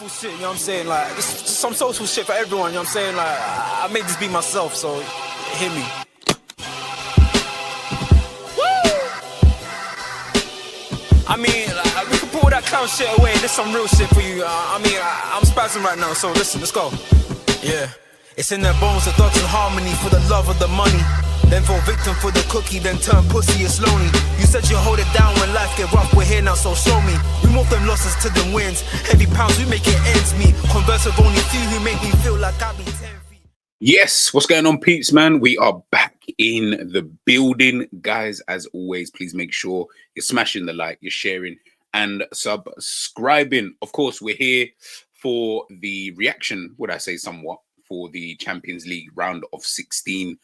Social shit, you know what I'm saying? Like, this some social shit for everyone, you know what I'm saying? Like, I made this be myself, so hear me. Woo! I mean, like, we can pull that clown shit away. This some real shit for you. I'm spazzing right now, so listen, let's go. Yeah. It's in their bones, the thoughts and harmony for the love of the money. Then fall victim for the cookie, then turn pussy, it's lonely. You said you hold it down when life get rough, we're here now, so show me. We move them losses to them wins. Heavy pounds, we make it ends meet. Converse with only few who make me feel like I be 10 feet. Yes, what's going on, peeps, man? We are back in the building. Guys, as always, please make sure you're smashing the like, you're sharing, and subscribing. Of course, we're here for the reaction, would I say somewhat, for the Champions League round of 16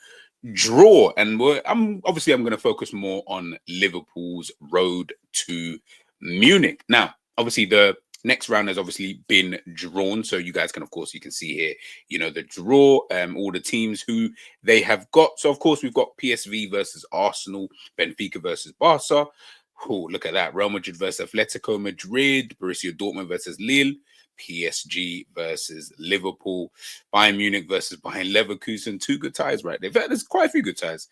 draw, and I'm going to focus more on Liverpool's road to Munich. Now, obviously, the next round has obviously been drawn, so you guys can, of course, you can see here, you know, the draw, all the teams who they have got. So, of course, we've got PSV versus Arsenal, Benfica versus Barca. Oh, look at that! Real Madrid versus Atletico Madrid, Borussia Dortmund versus Lille, PSG versus Liverpool, Bayern Munich versus Bayern Leverkusen. Two good ties right there. There's quite a few good ties.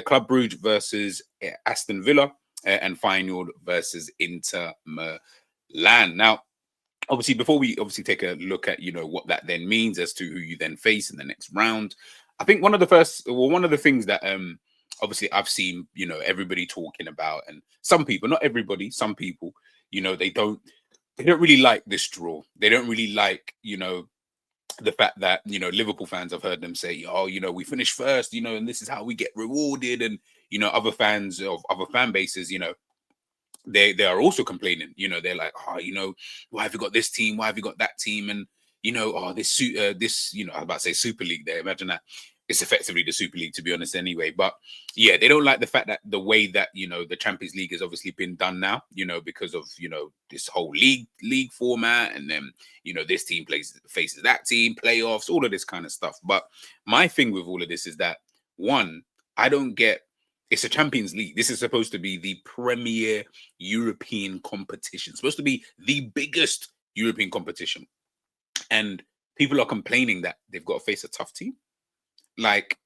Club Brugge versus Aston Villa, and Feyenoord versus Inter Milan. Now, obviously, before we take a look at, you know, what that then means as to who you then face in the next round, I think one of the things that obviously I've seen, you know, everybody talking about, and some people, not everybody, some people, you know, they don't really like this draw. They don't really like, you know, the fact that, you know, Liverpool fans, I've heard them say, oh, you know, we finished first, you know, and this is how we get rewarded. And, you know, other fans of other fan bases, you know, they are also complaining, you know, they're like, oh, you know, why have you got this team? Why have you got that team? And, you know, oh, this, you know, I was about to say Super League there. Imagine that. It's effectively the Super League, to be honest, anyway. But yeah, they don't like the fact that the way that, you know, the Champions League has obviously been done now, you know, because of, you know, this whole league format, and then, you know, this team faces that team, playoffs, all of this kind of stuff. But my thing with all of this is that, one, I don't get, it's a Champions League. This is supposed to be the premier European competition, it's supposed to be the biggest European competition, and people are complaining that they've got to face a tough team. Like,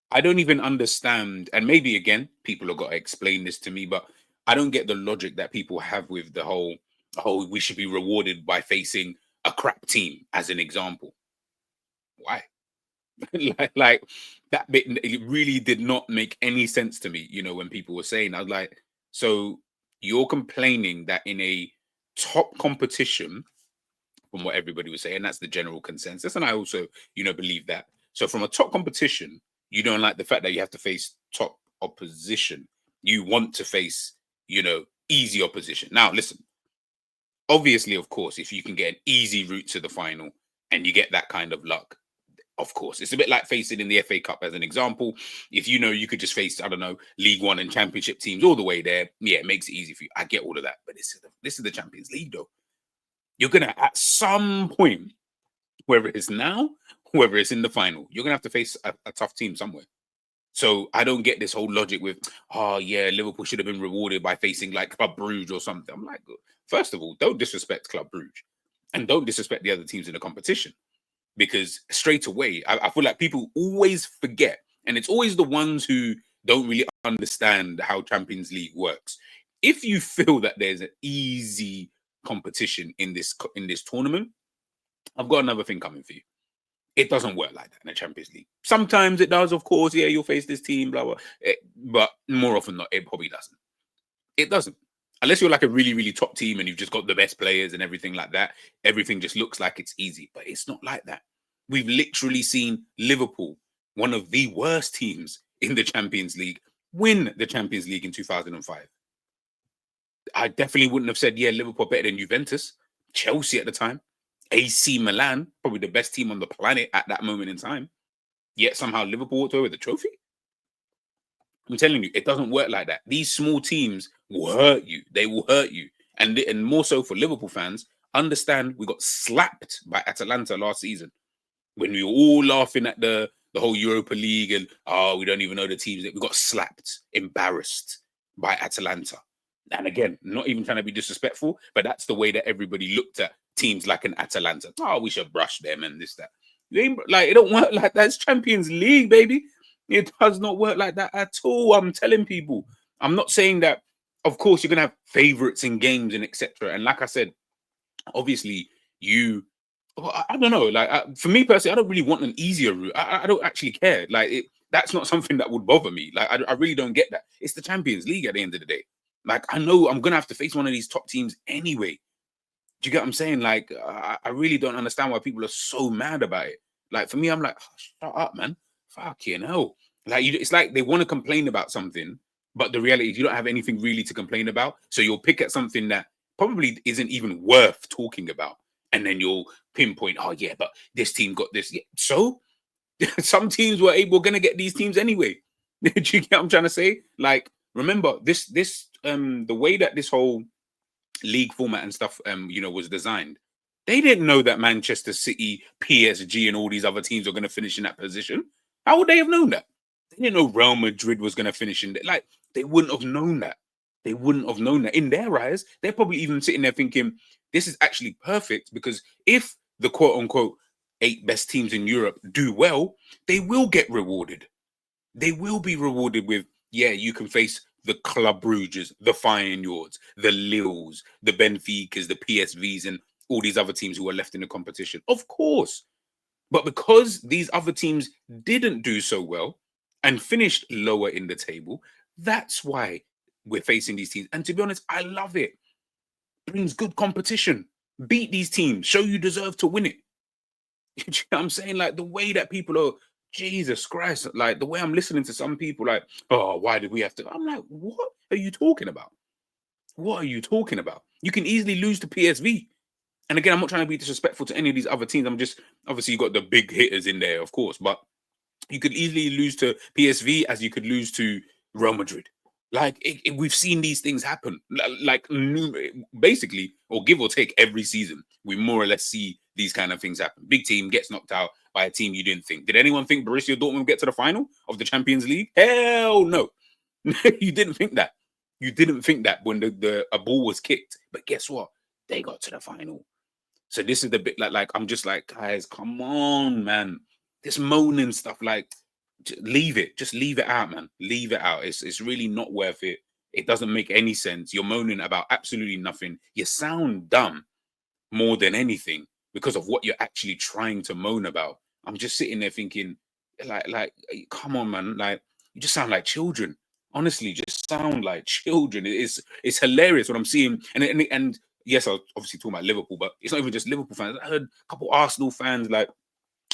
I don't even understand, and maybe again, people have got to explain this to me, but I don't get the logic that people have with the whole, oh, we should be rewarded by facing a crap team, as an example. Why? like that bit, it really did not make any sense to me, you know, when people were saying, I was like, so you're complaining that in a top competition, from what everybody was saying, that's the general consensus, and I also, you know, believe that. So from a top competition, you don't like the fact that you have to face top opposition. You want to face, you know, easy opposition. Now, listen, obviously, of course, if you can get an easy route to the final and you get that kind of luck, of course, it's a bit like facing in the FA Cup, as an example. If you know you could just face, I don't know, League One and Championship teams all the way there, yeah, it makes it easy for you. I get all of that. But this is the Champions League, though. You're going to, at some point, whether it's now, whether it's in the final, you're gonna have to face a tough team somewhere. So I don't get this whole logic with, oh yeah, Liverpool should have been rewarded by facing like Club Brugge or something. I'm like, first of all, don't disrespect Club Brugge, and don't disrespect the other teams in the competition, because straight away, I feel like people always forget, and it's always the ones who don't really understand how Champions League works. If you feel that there's an easy competition in this tournament, I've got another thing coming for you. It doesn't work like that in the Champions League. Sometimes it does, of course. Yeah, you'll face this team, blah, blah. But more often than not, it probably doesn't. It doesn't. Unless you're like a really, really top team and you've just got the best players and everything like that, everything just looks like it's easy. But it's not like that. We've literally seen Liverpool, one of the worst teams in the Champions League, win the Champions League in 2005. I definitely wouldn't have said, yeah, Liverpool better than Juventus, Chelsea at the time. AC Milan, probably the best team on the planet at that moment in time. Yet somehow Liverpool walked away with the trophy. I'm telling you, it doesn't work like that. These small teams will hurt you. They will hurt you. And more so for Liverpool fans, understand we got slapped by Atalanta last season, when we were all laughing at the whole Europa League and, oh, we don't even know the teams. We got slapped, embarrassed by Atalanta. And again, not even trying to be disrespectful, but that's the way that everybody looked at teams like an Atalanta. Oh, we should brush them and this, that. Like, it don't work like that. It's Champions League, baby. It does not work like that at all. I'm telling people. I'm not saying that, of course, you're going to have favorites in games and etc. And like I said, obviously, I don't know. Like, for me personally, I don't really want an easier route. I don't actually care. Like, that's not something that would bother me. Like, I really don't get that. It's the Champions League at the end of the day. Like, I know I'm going to have to face one of these top teams anyway. Do you get what I'm saying? Like, I really don't understand why people are so mad about it. Like, for me, I'm like, oh, shut up, man. Fucking hell. Like, it's like they want to complain about something, but the reality is you don't have anything really to complain about. So you'll pick at something that probably isn't even worth talking about. And then you'll pinpoint, oh, yeah, but this team got this. Yeah. So some teams were going to get these teams anyway. Do you get what I'm trying to say? Like, remember, the way that this whole league format and stuff, was designed, they didn't know that Manchester City, PSG, and all these other teams were going to finish in that position. How would they have known that? They didn't know Real Madrid was going to finish in there. Like, they wouldn't have known that. They wouldn't have known that. In their eyes, they're probably even sitting there thinking, this is actually perfect, because if the quote-unquote 8 best teams in Europe do well, they will get rewarded. They will be rewarded with, yeah, you can face the Club Brugges, the Feyenoords, the Lilles, the Benficas, the PSVs, and all these other teams who are left in the competition. Of course. But because these other teams didn't do so well and finished lower in the table, that's why we're facing these teams. And to be honest, I love it. It brings good competition. Beat these teams. Show you deserve to win it. You know what I'm saying? Like, the way that people are, Jesus Christ, like, the way I'm listening to some people, like, oh, why did we have to? I'm like, what are you talking about? What are you talking about? You can easily lose to PSV. And again, I'm not trying to be disrespectful to any of these other teams. I'm just, obviously, you got the big hitters in there, of course, but you could easily lose to PSV as you could lose to Real Madrid. Like, we've seen these things happen. Like, basically, or give or take, every season, we more or less see these kind of things happen. Big team gets knocked out by a team you didn't think. Did anyone think Borussia Dortmund would get to the final of the Champions League? Hell no. You didn't think that. You didn't think that when a ball was kicked. But guess what? They got to the final. So this is the bit like I'm just like, guys, come on, man. This moaning stuff, like, leave it. Just leave it out, man. Leave it out. It's really not worth it. It doesn't make any sense. You're moaning about absolutely nothing. You sound dumb more than anything because of what you're actually trying to moan about. I'm just sitting there thinking, like, come on, man. Like, you just sound like children. Honestly, just sound like children. It's hilarious what I'm seeing. And yes, I was obviously talking about Liverpool, but it's not even just Liverpool fans. I heard a couple Arsenal fans, like,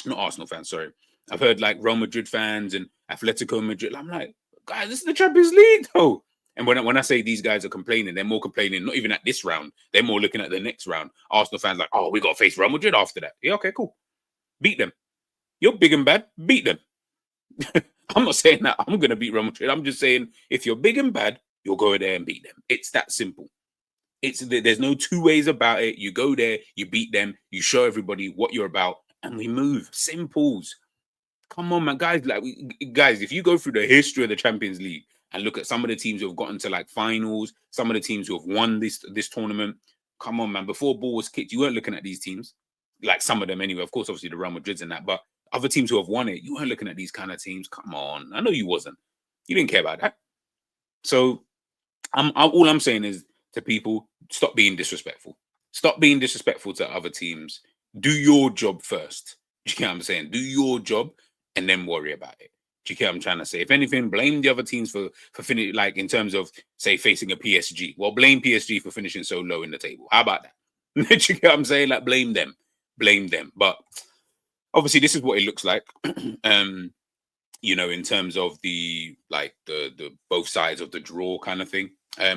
not Arsenal fans, sorry. I've heard like Real Madrid fans and Atletico Madrid. I'm like, guys, this is the Champions League, though. And when I say these guys are complaining, they're more complaining, not even at this round. They're more looking at the next round. Arsenal fans like, oh, we got to face Real Madrid after that. Yeah, okay, cool. Beat them. You're big and bad. Beat them. I'm not saying that I'm going to beat Real Madrid. I'm just saying, if you're big and bad, you'll go there and beat them. It's that simple. There's no two ways about it. You go there, you beat them, you show everybody what you're about, and we move. Simples. Come on, man, guys. Like, guys, if you go through the history of the Champions League and look at some of the teams who have gotten to like finals, some of the teams who have won this tournament, come on, man. Before ball was kicked, you weren't looking at these teams, like some of them anyway. Of course, obviously the Real Madrids and that, but other teams who have won it, you weren't looking at these kind of teams. Come on, I know you wasn't. You didn't care about that. So, all I'm saying is to people, stop being disrespectful. Stop being disrespectful to other teams. Do your job first. Do you get what I'm saying? Do your job and then worry about it. Do you get what I'm trying to say? If anything, blame the other teams for finishing, like in terms of, say, facing a PSG. Well, blame PSG for finishing so low in the table. How about that? Do you get what I'm saying? Like, blame them. Blame them. But obviously, this is what it looks like. In terms of the both sides of the draw kind of thing.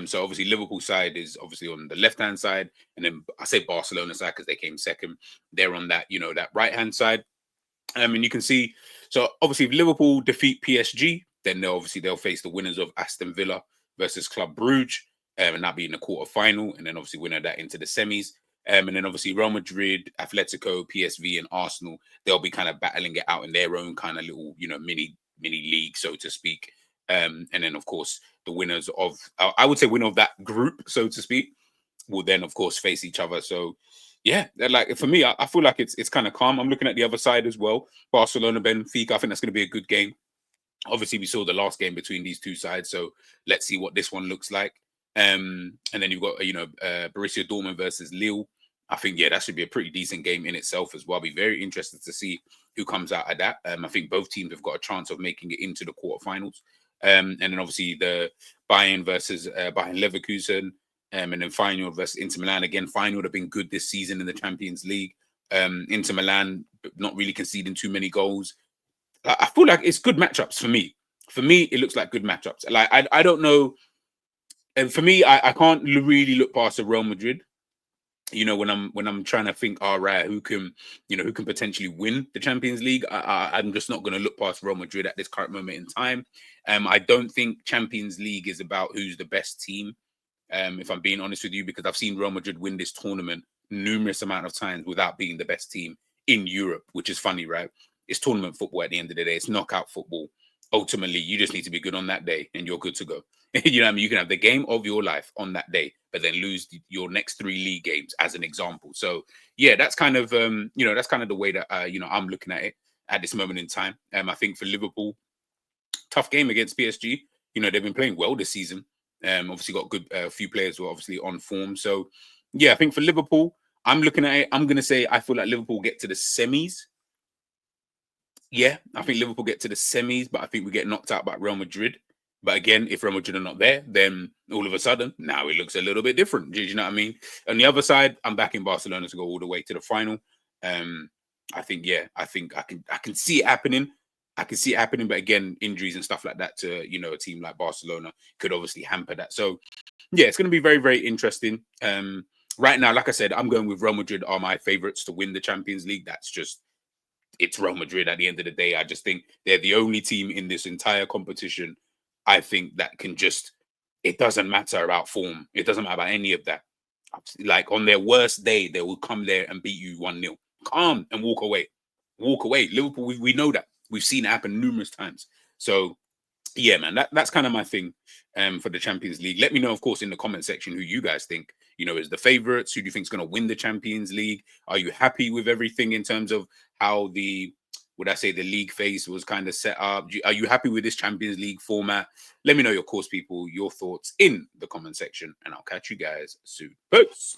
So obviously Liverpool side is obviously on the left-hand side, and then I say Barcelona side because they came second. They're on that, that right-hand side. And you can see, so obviously if Liverpool defeat PSG, then they'll face the winners of Aston Villa versus Club Brugge, and that being the quarter-final, and then obviously winner that into the semis. And then obviously Real Madrid, Atletico, PSV, and Arsenal, they'll be kind of battling it out in their own kind of little, mini league, so to speak. And then, of course, the winners of, I would say winner of that group, so to speak, will then, of course, face each other. So, Yeah, like for me, I feel like it's kind of calm. I'm looking at the other side as well. Barcelona, Benfica. I think that's going to be a good game. Obviously, we saw the last game between these two sides, so let's see what this one looks like. And then you've got Borussia Dortmund versus Lille. I think that should be a pretty decent game in itself as well. I'll be very interested to see who comes out of that. I think both teams have got a chance of making it into the quarterfinals. And then obviously the Bayern versus Bayern Leverkusen. And then Feyenoord versus Inter Milan. Again, Feyenoord have been good this season in the Champions League. Inter Milan not really conceding too many goals. I feel like it's good matchups for me. For me, it looks like good matchups. Like I don't know. And for me, I can't really look past the Real Madrid. When I'm trying to think, all right, who can potentially win the Champions League? I'm just not going to look past Real Madrid at this current moment in time. I don't think Champions League is about who's the best team. If I'm being honest with you, because I've seen Real Madrid win this tournament numerous amount of times without being the best team in Europe, which is funny, right? It's tournament football at the end of the day. It's knockout football. Ultimately, you just need to be good on that day and you're good to go. You know what I mean? You can have the game of your life on that day, but then lose your next 3 league games as an example. So yeah, that's kind of, that's kind of the way that, I'm looking at it at this moment in time. I think for Liverpool, tough game against PSG. They've been playing well this season. Obviously got good few players who are obviously on form. So yeah, I think for Liverpool, I'm looking at it. I'm going to say I feel like Liverpool get to the semis. Yeah, I think Liverpool get to the semis, but I think we get knocked out by Real Madrid. But again, if Real Madrid are not there, then all of a sudden, now it looks a little bit different. Do you know what I mean? On the other side, I'm backing Barcelona to go all the way to the final. I think I can see it happening. I can see it happening, but again, injuries and stuff like that to a team like Barcelona could obviously hamper that. So yeah, it's going to be very, very interesting. Right now, like I said, I'm going with Real Madrid are my favorites to win the Champions League. It's Real Madrid at the end of the day. I just think they're the only team in this entire competition, I think, that can it doesn't matter about form. It doesn't matter about any of that. Like on their worst day, they will come there and beat you 1-0. Calm and walk away. Walk away. Liverpool, we know that. We've seen it happen numerous times. So yeah, man, that's kind of my thing for the Champions League. Let me know, of course, in the comment section who you guys think, is the favorites. Who do you think is going to win the Champions League? Are you happy with everything in terms of how the league phase was kind of set up? Are you happy with this Champions League format? Let me know, your course people, your thoughts in the comment section, and I'll catch you guys soon. Peace.